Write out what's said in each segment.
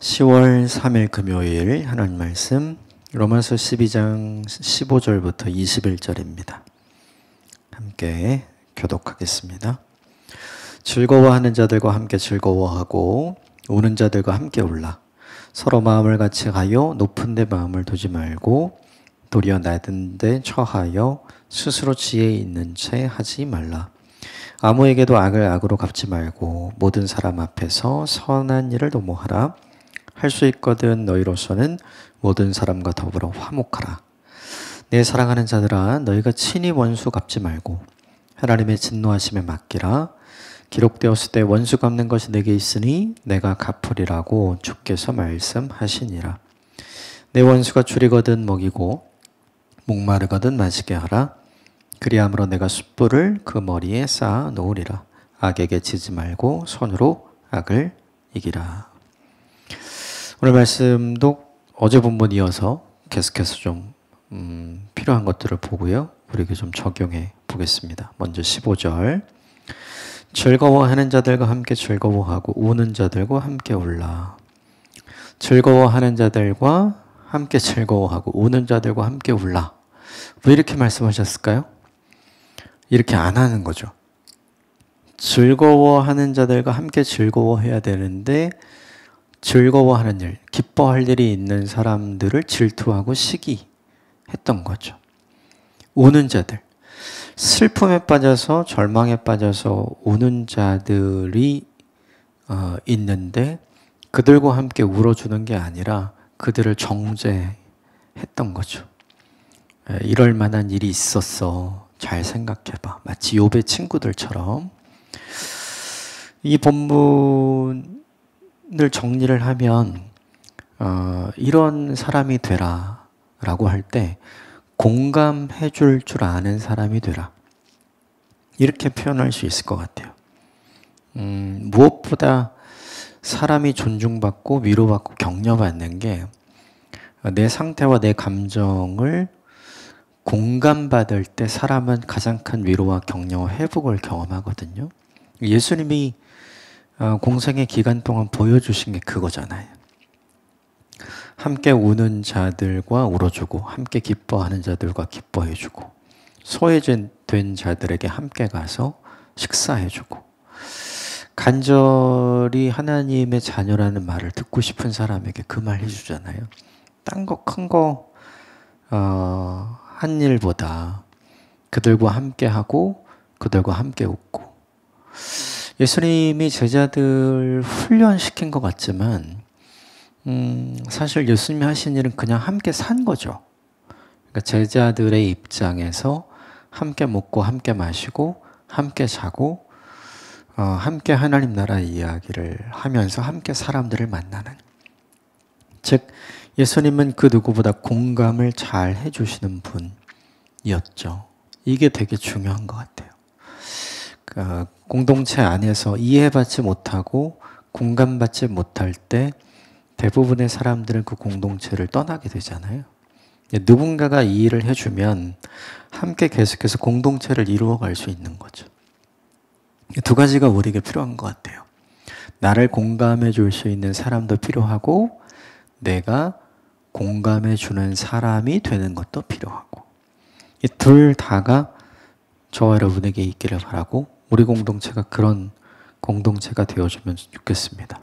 10월 3일 금요일 하나님 말씀 로마서 12장 15절부터 21절입니다. 함께 교독하겠습니다. 즐거워하는 자들과 함께 즐거워하고 우는 자들과 함께 울라. 서로 마음을 같이 하여 높은 데 마음을 두지 말고 도리어 낮은 데 처하여 스스로 지혜 있는 채 하지 말라. 아무에게도 악을 악으로 갚지 말고 모든 사람 앞에서 선한 일을 도모하라. 할 수 있거든 너희로서는 모든 사람과 더불어 화목하라. 내 사랑하는 자들아 너희가 친히 원수 갚지 말고 하나님의 진노하심에 맡기라. 기록되었을 때 원수 갚는 것이 내게 있으니 내가 갚으리라고 주께서 말씀하시니라. 내 원수가 줄이거든 먹이고 목마르거든 마시게 하라. 그리함으로 내가 숯불을 그 머리에 쌓아 놓으리라. 악에게 지지 말고 손으로 악을 이기라. 오늘 말씀도 어제 본문 이어서 계속해서 좀 필요한 것들을 보고요. 우리에게 좀 적용해 보겠습니다. 먼저 15절. 즐거워하는 자들과 함께 즐거워하고 우는 자들과 함께 울라. 즐거워하는 자들과 함께 즐거워하고 우는 자들과 함께 울라. 왜 이렇게 말씀하셨을까요? 이렇게 안 하는 거죠. 즐거워하는 자들과 함께 즐거워해야 되는데 즐거워하는 일, 기뻐할 일이 있는 사람들을 질투하고 시기했던 거죠. 우는 자들, 슬픔에 빠져서 절망에 빠져서 우는 자들이 있는데 그들과 함께 울어주는 게 아니라 그들을 정죄했던 거죠. 이럴 만한 일이 있었어. 잘 생각해봐. 마치 욥의 친구들처럼. 이 본문을 정리를 하면 이런 사람이 되라 라고 할 때 공감해 줄 아는 사람이 되라. 이렇게 표현할 수 있을 것 같아요. 무엇보다 사람이 존중받고 위로받고 격려받는 게 내 상태와 내 감정을 공감받을 때 사람은 가장 큰 위로와 격려와 회복을 경험하거든요. 예수님이 공생의 기간 동안 보여주신 게 그거잖아요. 함께 우는 자들과 울어주고 함께 기뻐하는 자들과 기뻐해주고 소외된 자들에게 함께 가서 식사해주고 간절히 하나님의 자녀라는 말을 듣고 싶은 사람에게 그 말 해주잖아요. 딴 거 큰 거 한 일보다 그들과 함께 하고 그들과 함께 웃고 예수님이 제자들 훈련시킨 것 같지만 사실 예수님이 하신 일은 그냥 함께 산 거죠. 그러니까 제자들의 입장에서 함께 먹고 함께 마시고 함께 자고 함께 하나님 나라 이야기를 하면서 함께 사람들을 만나는, 즉 예수님은 그 누구보다 공감을 잘 해주시는 분이었죠. 이게 되게 중요한 것 같아요. 공동체 안에서 이해받지 못하고 공감받지 못할 때 대부분의 사람들은 그 공동체를 떠나게 되잖아요. 누군가가 이 일을 해주면 함께 계속해서 공동체를 이루어갈 수 있는 거죠. 두 가지가 우리에게 필요한 것 같아요. 나를 공감해 줄 수 있는 사람도 필요하고 내가 공감해 주는 사람이 되는 것도 필요하고, 이 둘 다가 저와 여러분에게 있기를 바라고 우리 공동체가 그런 공동체가 되어주면 좋겠습니다.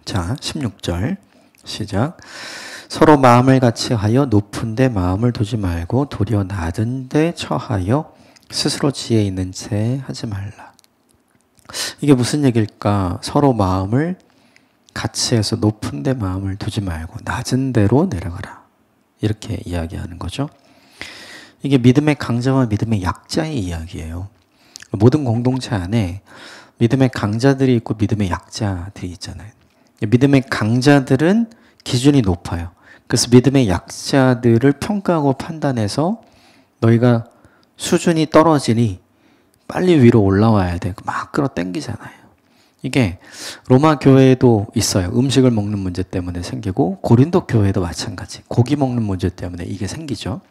자, 16절 시작. 서로 마음을 같이 하여 높은 데 마음을 두지 말고 도리어 낮은 데 처하여 스스로 지혜 있는 채 하지 말라. 이게 무슨 얘기일까? 서로 마음을 같이 해서 높은 데 마음을 두지 말고 낮은 데로 내려가라. 이렇게 이야기하는 거죠. 이게 믿음의 강자와 믿음의 약자의 이야기예요. 모든 공동체 안에 믿음의 강자들이 있고 믿음의 약자들이 있잖아요. 믿음의 강자들은 기준이 높아요. 그래서 믿음의 약자들을 평가하고 판단해서 너희가 수준이 떨어지니 빨리 위로 올라와야 돼. 막 끌어당기잖아요. 이게 로마 교회에도 있어요. 음식을 먹는 문제 때문에 생기고 고린도 교회도 마찬가지. 고기 먹는 문제 때문에 이게 생기죠.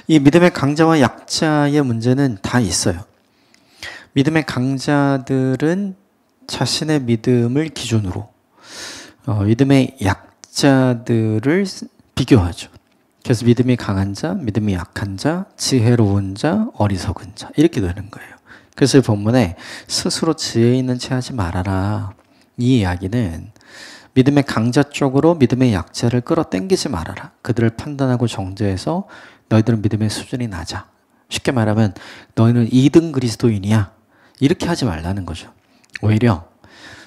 이 믿음의 강자와 약자의 문제는 다 있어요. 믿음의 강자들은 자신의 믿음을 기준으로 믿음의 약자들을 비교하죠. 그래서 믿음이 강한 자, 믿음이 약한 자, 지혜로운 자, 어리석은 자 이렇게 되는 거예요. 그래서 이 본문에 스스로 지혜 있는 채 하지 말아라. 이 이야기는 믿음의 강자 쪽으로 믿음의 약자를 끌어당기지 말아라. 그들을 판단하고 정죄해서 너희들은 믿음의 수준이 낮아. 쉽게 말하면 너희는 2등 그리스도인이야. 이렇게 하지 말라는 거죠. 오히려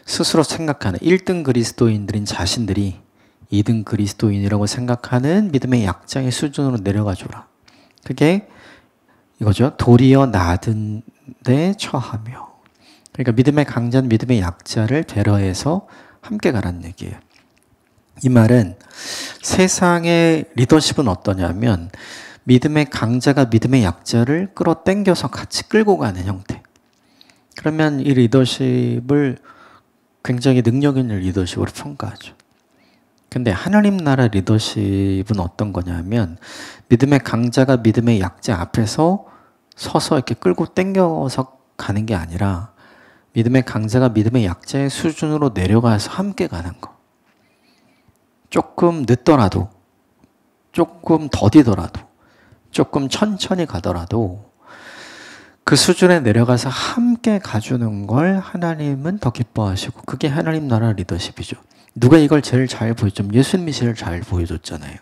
스스로 생각하는 1등 그리스도인들인 자신들이 2등 그리스도인이라고 생각하는 믿음의 약자의 수준으로 내려가 줘라. 그게 이거죠. 도리어 낮은 데 처하며. 그러니까 믿음의 강자는 믿음의 약자를 배려해서 함께 가라는 얘기예요. 이 말은 세상의 리더십은 어떠냐면 믿음의 강자가 믿음의 약자를 끌어당겨서 같이 끌고 가는 형태. 그러면 이 리더십을 굉장히 능력 있는 리더십으로 평가하죠. 근데 하나님 나라 리더십은 어떤 거냐면 믿음의 강자가 믿음의 약자 앞에서 서서 이렇게 끌고 당겨서 가는 게 아니라 믿음의 강자가 믿음의 약자의 수준으로 내려가서 함께 가는 거. 조금 늦더라도, 조금 더디더라도, 조금 천천히 가더라도 그 수준에 내려가서 함께 가주는 걸 하나님은 더 기뻐하시고 그게 하나님 나라 리더십이죠. 누가 이걸 제일 잘 보여줬죠? 예수님이 제일 잘 보여줬잖아요.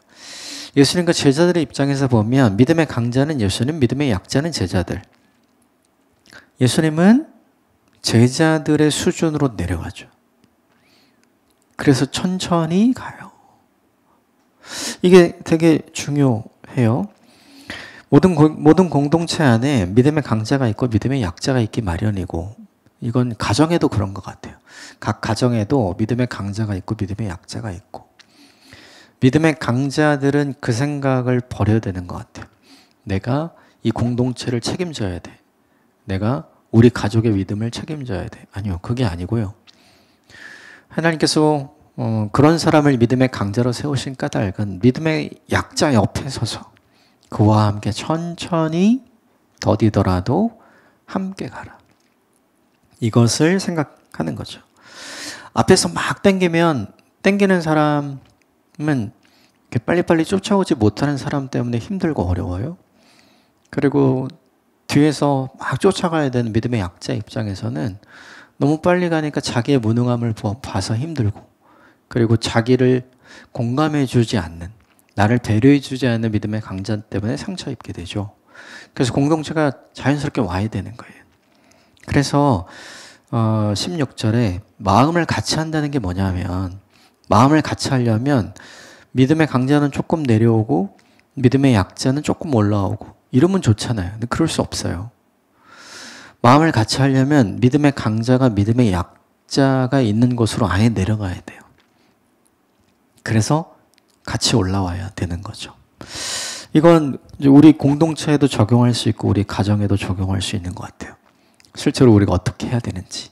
예수님과 제자들의 입장에서 보면 믿음의 강자는 예수님, 믿음의 약자는 제자들. 예수님은 제자들의 수준으로 내려가죠. 그래서 천천히 가요. 이게 되게 중요해요. 모든 공동체 안에 믿음의 강자가 있고 믿음의 약자가 있기 마련이고 이건 가정에도 그런 것 같아요. 각 가정에도 믿음의 강자가 있고 믿음의 약자가 있고 믿음의 강자들은 그 생각을 버려야 되는 것 같아요. 내가 이 공동체를 책임져야 돼. 내가 우리 가족의 믿음을 책임져야 돼. 아니요. 그게 아니고요. 하나님께서 그런 사람을 믿음의 강자로 세우신 까닭은 믿음의 약자 옆에 서서 그와 함께 천천히 더디더라도 함께 가라. 이것을 생각하는 거죠. 앞에서 막 당기는 사람은 빨리빨리 쫓아오지 못하는 사람 때문에 힘들고 어려워요. 그리고 뒤에서 막 쫓아가야 되는 믿음의 약자 입장에서는 너무 빨리 가니까 자기의 무능함을 봐서 힘들고 그리고 자기를 공감해 주지 않는 나를 배려해 주지 않는 믿음의 강자 때문에 상처 입게 되죠. 그래서 공동체가 자연스럽게 와야 되는 거예요. 그래서 16절에 마음을 같이 한다는 게 뭐냐면 마음을 같이 하려면 믿음의 강자는 조금 내려오고 믿음의 약자는 조금 올라오고 이러면 좋잖아요. 근데 그럴 수 없어요. 마음을 같이 하려면 믿음의 강자가 믿음의 약자가 있는 곳으로 아예 내려가야 돼요. 그래서 같이 올라와야 되는 거죠. 이건 우리 공동체에도 적용할 수 있고 우리 가정에도 적용할 수 있는 것 같아요. 실제로 우리가 어떻게 해야 되는지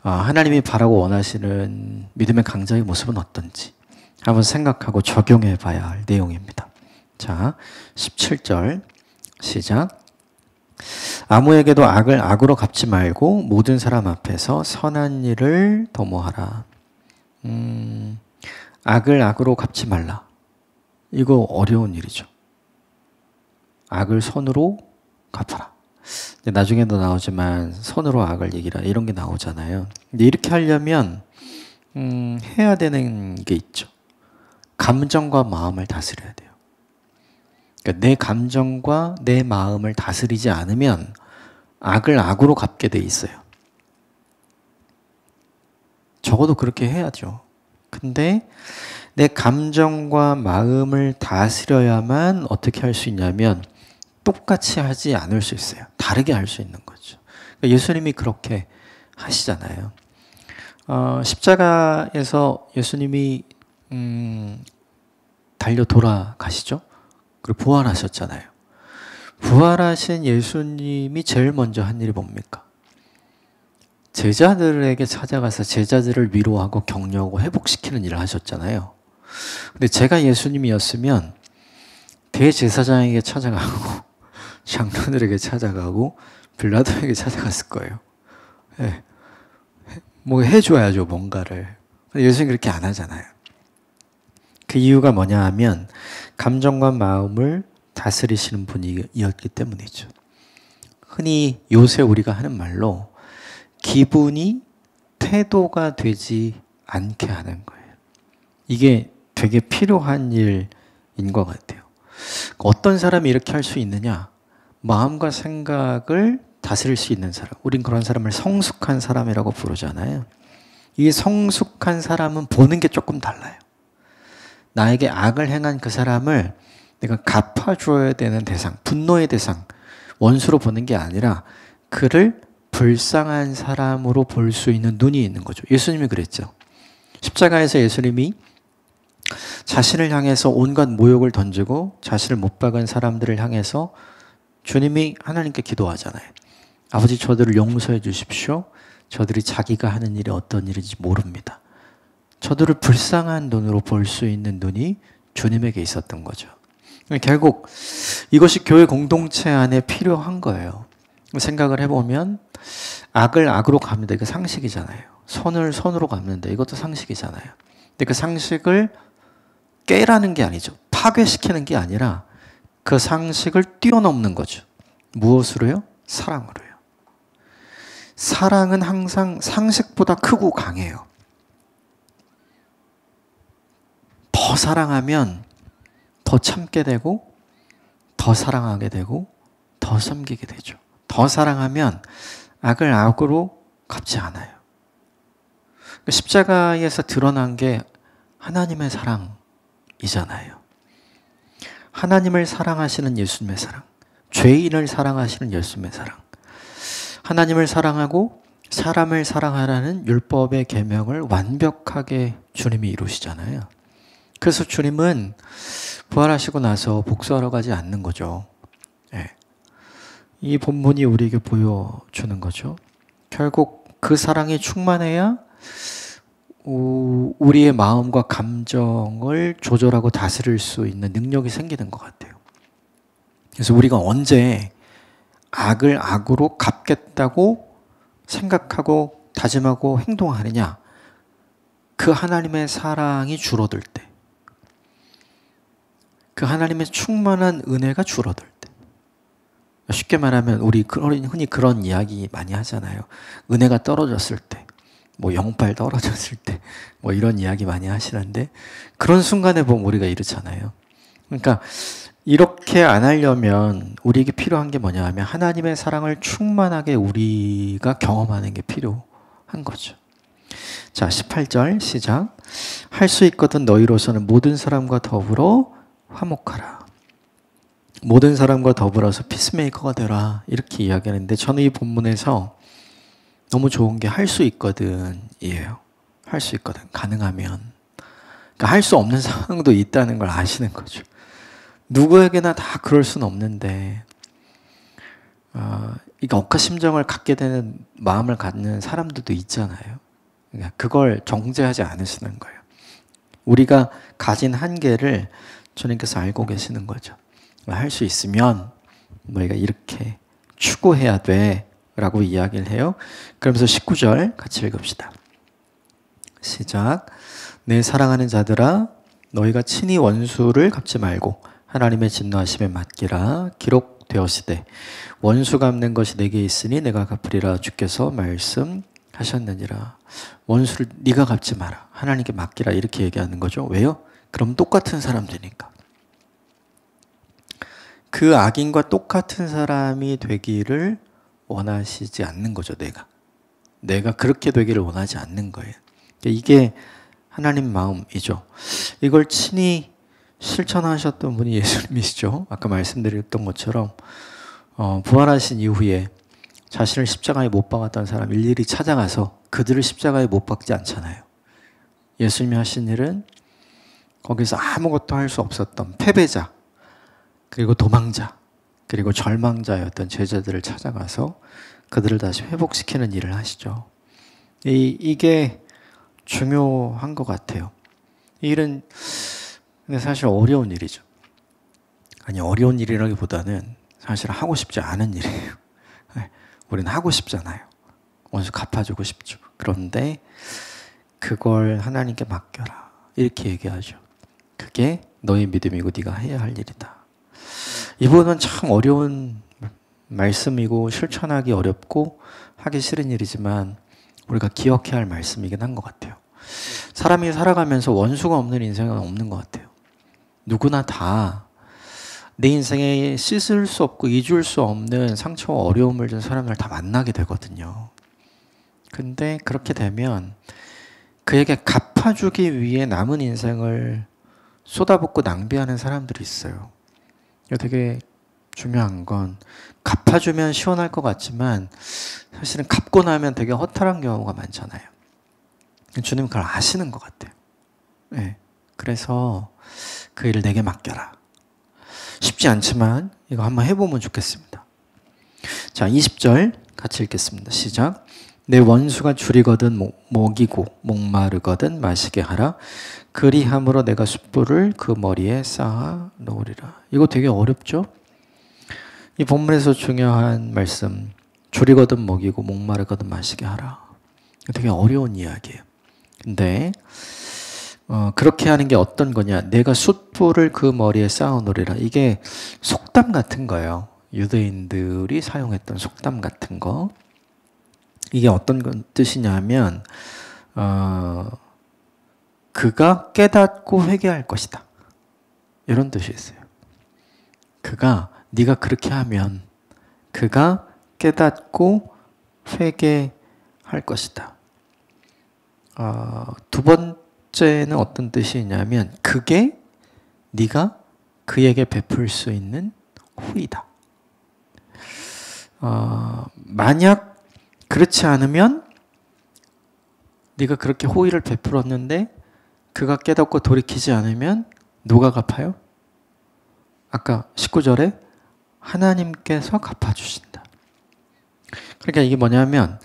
하나님이 바라고 원하시는 믿음의 강자의 모습은 어떤지 한번 생각하고 적용해 봐야 할 내용입니다. 자, 17절 시작. 아무에게도 악을 악으로 갚지 말고 모든 사람 앞에서 선한 일을 도모하라. 악을 악으로 갚지 말라. 이거 어려운 일이죠. 악을 선으로 갚아라. 나중에도 나오지만 선으로 악을 이기라 이런 게 나오잖아요. 근데 이렇게 하려면 해야 되는 게 있죠. 감정과 마음을 다스려야 돼요. 그러니까 내 감정과 내 마음을 다스리지 않으면 악을 악으로 갚게 돼 있어요. 적어도 그렇게 해야죠. 근데 내 감정과 마음을 다스려야만 어떻게 할 수 있냐면 똑같이 하지 않을 수 있어요. 다르게 할 수 있는 거죠. 그러니까 예수님이 그렇게 하시잖아요. 십자가에서 예수님이 달려 돌아가시죠. 그리고 부활하셨잖아요. 부활하신 예수님이 제일 먼저 한 일이 뭡니까? 제자들에게 찾아가서 제자들을 위로하고 격려하고 회복시키는 일을 하셨잖아요. 근데 제가 예수님이었으면 대제사장에게 찾아가고 장로들에게 찾아가고 빌라도에게 찾아갔을 거예요. 네. 뭐 해줘야죠, 뭔가를. 예수님 그렇게 안 하잖아요. 그 이유가 뭐냐 하면 감정과 마음을 다스리시는 분이었기 때문이죠. 흔히 요새 우리가 하는 말로 기분이 태도가 되지 않게 하는 거예요. 이게 되게 필요한 일인 것 같아요. 어떤 사람이 이렇게 할 수 있느냐? 마음과 생각을 다스릴 수 있는 사람. 우린 그런 사람을 성숙한 사람이라고 부르잖아요. 이 성숙한 사람은 보는 게 조금 달라요. 나에게 악을 행한 그 사람을 내가 갚아줘야 되는 대상, 분노의 대상, 원수로 보는 게 아니라 그를 불쌍한 사람으로 볼 수 있는 눈이 있는 거죠. 예수님이 그랬죠. 십자가에서 예수님이 자신을 향해서 온갖 모욕을 던지고 자신을 못 박은 사람들을 향해서 주님이 하나님께 기도하잖아요. 아버지, 저들을 용서해 주십시오. 저들이 자기가 하는 일이 어떤 일인지 모릅니다. 저들을 불쌍한 눈으로 볼 수 있는 눈이 주님에게 있었던 거죠. 결국 이것이 교회 공동체 안에 필요한 거예요. 생각을 해보면 악을 악으로 갚는다. 이거 상식이잖아요. 선을 선으로 갚는다. 이것도 상식이잖아요. 근데 그 상식을 깨라는 게 아니죠. 파괴시키는 게 아니라 그 상식을 뛰어넘는 거죠. 무엇으로요? 사랑으로요. 사랑은 항상 상식보다 크고 강해요. 더 사랑하면 더 참게 되고 더 사랑하게 되고 더 섬기게 되죠. 더 사랑하면 악을 악으로 갚지 않아요. 십자가에서 드러난 게 하나님의 사랑이잖아요. 하나님을 사랑하시는 예수님의 사랑, 죄인을 사랑하시는 예수님의 사랑, 하나님을 사랑하고 사람을 사랑하라는 율법의 계명을 완벽하게 주님이 이루시잖아요. 그래서 주님은 부활하시고 나서 복수하러 가지 않는 거죠. 네. 이 본문이 우리에게 보여주는 거죠. 결국 그 사랑이 충만해야 우리의 마음과 감정을 조절하고 다스릴 수 있는 능력이 생기는 것 같아요. 그래서 우리가 언제 악을 악으로 갚겠다고 생각하고 다짐하고 행동하느냐? 그 하나님의 사랑이 줄어들 때, 그 하나님의 충만한 은혜가 줄어들 때. 쉽게 말하면 우리 흔히 그런 이야기 많이 하잖아요. 은혜가 떨어졌을 때, 뭐 영빨 떨어졌을 때, 뭐 이런 이야기 많이 하시는데 그런 순간에 보면 우리가 이렇잖아요. 그러니까 이렇게 안 하려면 우리에게 필요한 게 뭐냐 하면 하나님의 사랑을 충만하게 우리가 경험하는 게 필요한 거죠. 자, 18절 시작. 할 수 있거든 너희로서는 모든 사람과 더불어 화목하라. 모든 사람과 더불어서 피스메이커가 되라. 이렇게 이야기하는데 저는 이 본문에서 너무 좋은 게 할 수 있거든 이에요. 할 수 있거든. 가능하면. 그러니까 할 수 없는 상황도 있다는 걸 아시는 거죠. 누구에게나 다 그럴 수는 없는데 이게 억하심정을 갖게 되는 마음을 갖는 사람들도 있잖아요. 그러니까 그걸 정죄하지 않으시는 거예요. 우리가 가진 한계를 주님께서 알고 계시는 거죠. 할 수 있으면 너희가 이렇게 추구해야 돼 라고 이야기를 해요. 그러면서 19절 같이 읽읍시다. 시작. 내 사랑하는 자들아 너희가 친히 원수를 갚지 말고 하나님의 진노하심에 맡기라. 기록되었으되 원수 갚는 것이 내게 있으니 내가 갚으리라 주께서 말씀하셨느니라. 원수를 네가 갚지 마라. 하나님께 맡기라. 이렇게 얘기하는 거죠. 왜요? 그럼 똑같은 사람 되니까. 그 악인과 똑같은 사람이 되기를 원하시지 않는 거죠. 내가 그렇게 되기를 원하지 않는 거예요. 이게 하나님 마음이죠. 이걸 친히 실천하셨던 분이 예수님이시죠. 아까 말씀드렸던 것처럼 부활하신 이후에 자신을 십자가에 못 박았던 사람 일일이 찾아가서 그들을 십자가에 못 박지 않잖아요. 예수님이 하신 일은 거기서 아무것도 할 수 없었던 패배자, 그리고 도망자, 그리고 절망자였던 제자들을 찾아가서 그들을 다시 회복시키는 일을 하시죠. 이게 중요한 것 같아요. 이 일은 근데 사실 어려운 일이죠. 아니, 어려운 일이라기보다는 사실 하고 싶지 않은 일이에요. 우리는 하고 싶잖아요. 원수 갚아주고 싶죠. 그런데 그걸 하나님께 맡겨라. 이렇게 얘기하죠. 그게 너의 믿음이고 네가 해야 할 일이다. 이 부분은 참 어려운 말씀이고 실천하기 어렵고 하기 싫은 일이지만 우리가 기억해야 할 말씀이긴 한 것 같아요. 사람이 살아가면서 원수가 없는 인생은 없는 것 같아요. 누구나 다 내 인생에 씻을 수 없고 잊을 수 없는 상처와 어려움을 준 사람을 다 만나게 되거든요. 근데 그렇게 되면 그에게 갚아주기 위해 남은 인생을 쏟아붓고 낭비하는 사람들이 있어요. 이거 되게 중요한 건 갚아주면 시원할 것 같지만 사실은 갚고 나면 되게 허탈한 경우가 많잖아요. 주님 그걸 아시는 것 같아요. 네. 그래서 그 일을 내게 맡겨라. 쉽지 않지만 이거 한번 해보면 좋겠습니다. 자, 20절 같이 읽겠습니다. 시작. 내 원수가 줄이거든 먹이고 목마르거든 마시게 하라. 그리함으로 내가 숯불을 그 머리에 쌓아 놓으리라. 이거 되게 어렵죠? 이 본문에서 중요한 말씀, 줄이거든 먹이고 목마르거든 마시게 하라. 이거 되게 어려운 이야기예요. 근데 그렇게 하는 게 어떤 거냐? 내가 숯불을 그 머리에 쌓아 놓으리라. 이게 속담 같은 거예요. 유대인들이 사용했던 속담 같은 거. 이게 어떤 뜻이냐면 그가 깨닫고 회개할 것이다. 이런 뜻이 있어요. 네가 그렇게 하면 그가 깨닫고 회개할 것이다. 두 번째는 어떤 뜻이냐면 그게 네가 그에게 베풀 수 있는 후이다. 만약 그렇지 않으면 네가 그렇게 호의를 베풀었는데 그가 깨닫고 돌이키지 않으면 누가 갚아요? 아까 19절에 하나님께서 갚아주신다. 그러니까 이게 뭐냐면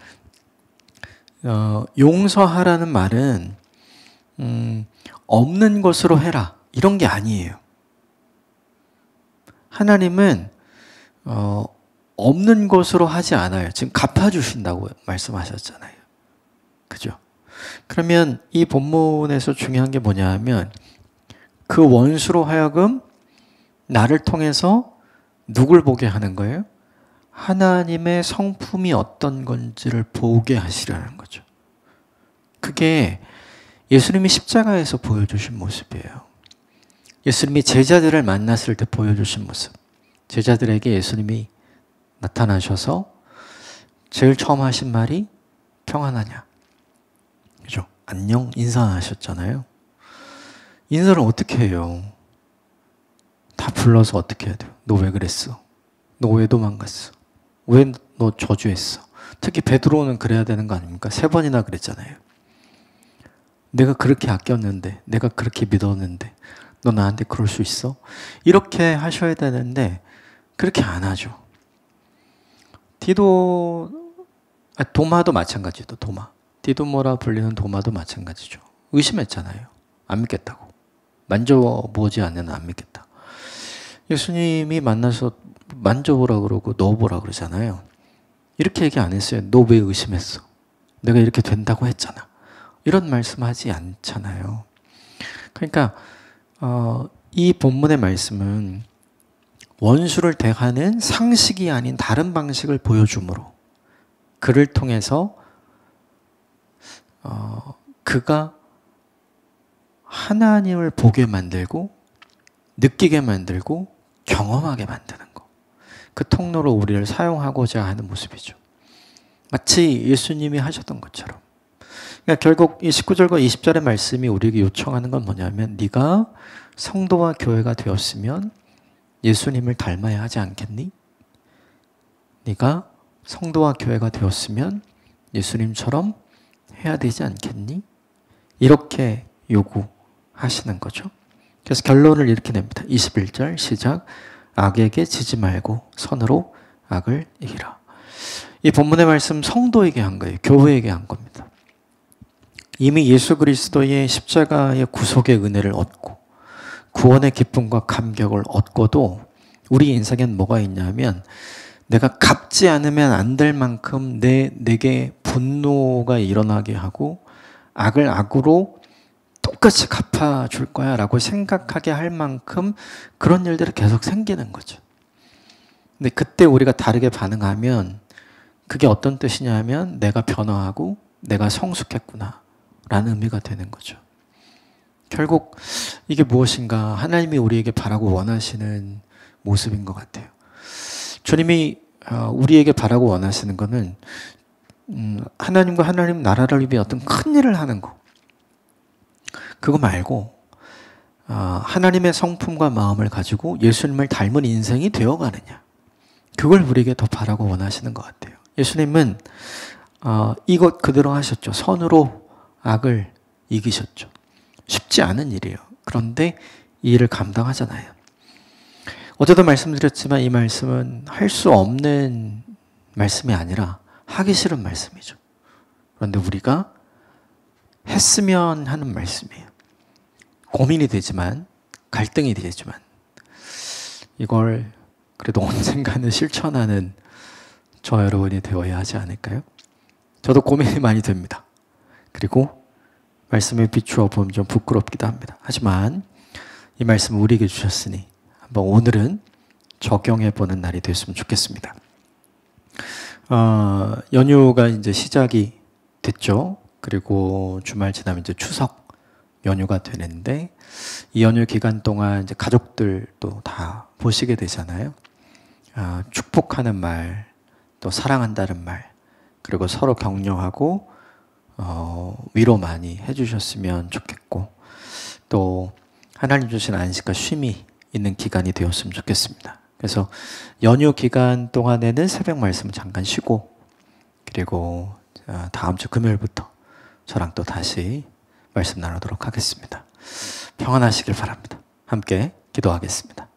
용서하라는 말은 없는 것으로 해라 이런 게 아니에요. 하나님은 없는 것으로 하지 않아요. 지금 갚아주신다고 말씀하셨잖아요. 그죠? 그러면 이 본문에서 중요한 게 뭐냐 하면 그 원수로 하여금 나를 통해서 누굴 보게 하는 거예요? 하나님의 성품이 어떤 건지를 보게 하시라는 거죠. 그게 예수님이 십자가에서 보여주신 모습이에요. 예수님이 제자들을 만났을 때 보여주신 모습. 제자들에게 예수님이 나타나셔서 제일 처음 하신 말이 평안하냐? 그죠? 안녕 인사하셨잖아요. 인사를 어떻게 해요? 다 불러서 어떻게 해야 돼요? 너 왜 그랬어? 너 왜 도망갔어? 왜 너 저주했어? 특히 베드로는 그래야 되는 거 아닙니까? 3번이나 그랬잖아요. 내가 그렇게 아꼈는데, 내가 그렇게 믿었는데 너 나한테 그럴 수 있어? 이렇게 하셔야 되는데 그렇게 안 하죠. 도마도 마찬가지죠. 디도모라 불리는 도마도 마찬가지죠. 의심했잖아요. 안 믿겠다고. 만져보지 않으면 안 믿겠다. 예수님이 만나서 만져보라 그러고 넣어보라 그러잖아요. 이렇게 얘기 안 했어요. 너 왜 의심했어? 내가 이렇게 된다고 했잖아. 이런 말씀하지 않잖아요. 그러니까 이 본문의 말씀은 원수를 대하는 상식이 아닌 다른 방식을 보여주므로 그를 통해서 그가 하나님을 보게 만들고 느끼게 만들고 경험하게 만드는 거. 그 통로로 우리를 사용하고자 하는 모습이죠. 마치 예수님이 하셨던 것처럼. 그러니까 결국 이 19절과 20절의 말씀이 우리에게 요청하는 건 뭐냐면 네가 성도와 교회가 되었으면 예수님을 닮아야 하지 않겠니? 네가 성도와 교회가 되었으면 예수님처럼 해야 되지 않겠니? 이렇게 요구하시는 거죠. 그래서 결론을 이렇게 냅니다. 21절 시작. 악에게 지지 말고 선으로 악을 이기라. 이 본문의 말씀 성도에게 한 거예요. 교회에게 한 겁니다. 이미 예수 그리스도의 십자가의 구속의 은혜를 얻고 구원의 기쁨과 감격을 얻고도 우리 인생엔 뭐가 있냐면 내가 갚지 않으면 안 될 만큼 내게 분노가 일어나게 하고 악을 악으로 똑같이 갚아줄 거야 라고 생각하게 할 만큼 그런 일들이 계속 생기는 거죠. 근데 그때 우리가 다르게 반응하면 그게 어떤 뜻이냐 하면 내가 변화하고 내가 성숙했구나 라는 의미가 되는 거죠. 결국 이게 무엇인가 하나님이 우리에게 바라고 원하시는 모습인 것 같아요. 주님이 우리에게 바라고 원하시는 것은 하나님과 하나님 나라를 위해 어떤 큰 일을 하는 거, 그거 말고 하나님의 성품과 마음을 가지고 예수님을 닮은 인생이 되어가느냐, 그걸 우리에게 더 바라고 원하시는 것 같아요. 예수님은 이것 그대로 하셨죠. 선으로 악을 이기셨죠. 쉽지 않은 일이에요. 그런데 이 일을 감당하잖아요. 어제도 말씀드렸지만 이 말씀은 할 수 없는 말씀이 아니라 하기 싫은 말씀이죠. 그런데 우리가 했으면 하는 말씀이에요. 고민이 되지만, 갈등이 되지만 이걸 그래도 언젠가는 실천하는 저 여러분이 되어야 하지 않을까요? 저도 고민이 많이 됩니다. 그리고 말씀에 비추어 보면 좀 부끄럽기도 합니다. 하지만 이 말씀을 우리에게 주셨으니 한번 오늘은 적용해 보는 날이 됐으면 좋겠습니다. 연휴가 이제 시작이 됐죠. 그리고 주말 지나면 이제 추석 연휴가 되는데 이 연휴 기간 동안 이제 가족들도 다 보시게 되잖아요. 축복하는 말, 또 사랑한다는 말, 그리고 서로 격려하고 위로 많이 해주셨으면 좋겠고, 또 하나님 주신 안식과 쉼이 있는 기간이 되었으면 좋겠습니다. 그래서 연휴 기간 동안에는 새벽 말씀을 잠깐 쉬고, 그리고 다음 주 금요일부터 저랑 또 다시 말씀 나누도록 하겠습니다. 평안하시길 바랍니다. 함께 기도하겠습니다.